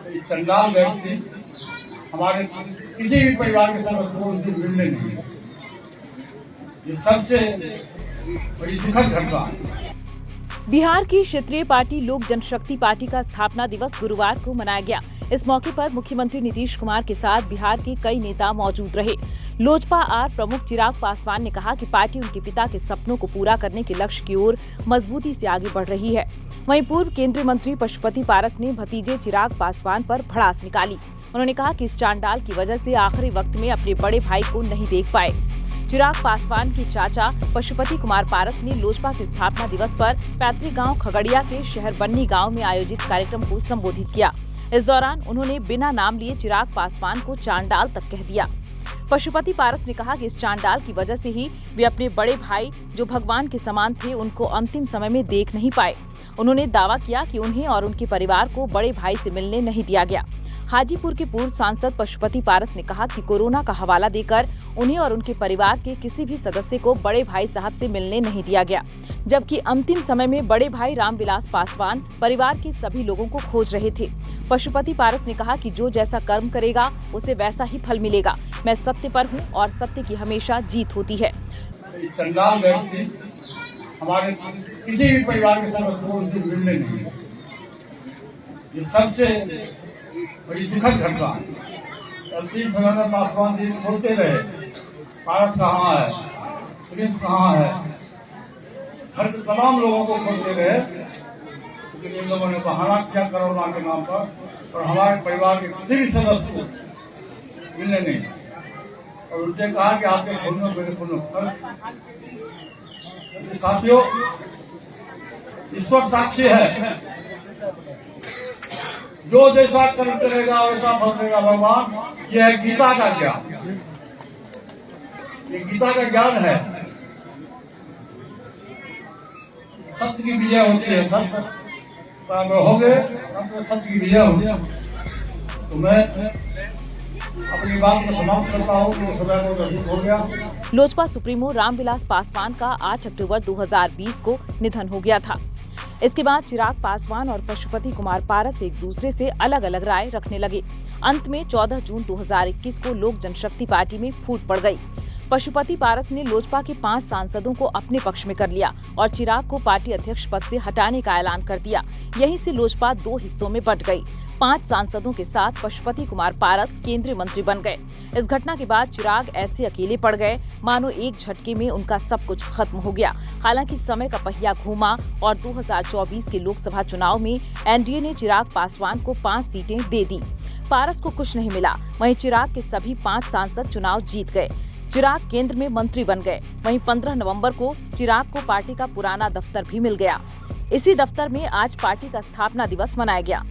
चंडाल व्यक्ति हमारे किसी भी परिवार के सदस्य को उनसे मिलने नहीं है। ये सबसे बड़ी दुखद घटना है। बिहार की क्षेत्रीय पार्टी लोक जनशक्ति पार्टी का स्थापना दिवस गुरुवार को मनाया गया। इस मौके पर मुख्यमंत्री नीतीश कुमार के साथ बिहार के कई नेता मौजूद रहे। लोजपा आर प्रमुख चिराग पासवान ने कहा कि पार्टी उनके पिता के सपनों को पूरा करने के लक्ष्य की ओर मजबूती से आगे बढ़ रही है। वहीं पूर्व केंद्रीय मंत्री पशुपति पारस ने भतीजे चिराग पासवान पर भड़ास निकाली। उन्होंने कहा कि इस चांडाल की वजह से आखिरी वक्त में अपने बड़े भाई को नहीं देख पाए। चिराग पासवान के चाचा पशुपति कुमार पारस ने लोजपा के स्थापना दिवस पर पैतृक गांव खगड़िया के शहर बन्नी गांव में आयोजित कार्यक्रम को संबोधित किया। इस दौरान उन्होंने बिना नाम लिए चिराग पासवान को चांडाल तक कह दिया। पशुपति पारस ने कहा कि इस चांडाल की वजह से ही वे अपने बड़े भाई जो भगवान के समान थे उनको अंतिम समय में देख नहीं पाए। उन्होंने दावा किया कि उन्हें और उनके परिवार को बड़े भाई से मिलने नहीं दिया गया। हाजीपुर के पूर्व सांसद पशुपति पारस ने कहा कि कोरोना का हवाला देकर उन्हें और उनके परिवार के किसी भी सदस्य को बड़े भाई साहब से मिलने नहीं दिया गया, जबकि अंतिम समय में बड़े भाई रामविलास पासवान परिवार के सभी लोगों को खोज रहे थे। पशुपति पारस ने कहा कि जो जैसा कर्म करेगा उसे वैसा ही फल मिलेगा। मैं सत्य पर हूं और सत्य की हमेशा जीत होती है। चंडाल व्यक्ति हमारे किसी भी परिवार के सदस्य को उनसे मिलने नहीं है। ये सबसे बड़ी दुखद घटना है। अंतिम समय में पासवान जी बोलते रहे पारस कहाँ है, प्रिंस कहाँ है, हर तमाम लोगों को खोजते रहे, लेकिन इन लोगों ने बहाना किया कोरोना के नाम पर और हमारे परिवार के किसी भी सदस्य को मिलने नहीं और उनसे कहा कि आपके खून में मेरे खून में। साथियों, ईश्वर साक्षी है, जो जैसा कर्म करेगा वैसा फल देगा भगवान। यह है गीता का ज्ञान, ये गीता का ज्ञान है। सत्य की विजय होती है, सत्य हो गए तो सत्य की विजय हो गया। तो मैं अपनी बात को समाप्त करता हूँ कि समय को अधिक हो गया। लोजपा सुप्रीमो रामविलास पासवान का 8 अक्टूबर 2020 को निधन हो गया था। इसके बाद चिराग पासवान और पशुपति कुमार पारस एक दूसरे से अलग अलग राय रखने लगे। अंत में 14 जून 2021 को लोक जनशक्ति पार्टी में फूट पड़ गई। पशुपति पारस ने लोजपा के 5 सांसदों को अपने पक्ष में कर लिया और चिराग को पार्टी अध्यक्ष पद से हटाने का ऐलान कर दिया। यहीं से लोजपा 2 हिस्सों में बंट गई। 5 सांसदों के साथ पशुपति कुमार पारस केंद्रीय मंत्री बन गए। इस घटना के बाद चिराग ऐसे अकेले पड़ गए मानो एक झटके में उनका सब कुछ खत्म हो गया। हालांकि समय का पहिया घूमा और 2024 के लोकसभा चुनाव में एनडीए ने चिराग पासवान को 5 सीटें दे दी। पारस को कुछ नहीं मिला। वहीं चिराग के सभी 5 सांसद चुनाव जीत गए। चिराग केंद्र में मंत्री बन गए। वहीं 15 नवंबर को चिराग को पार्टी का पुराना दफ्तर भी मिल गया। इसी दफ्तर में आज पार्टी का स्थापना दिवस मनाया गया।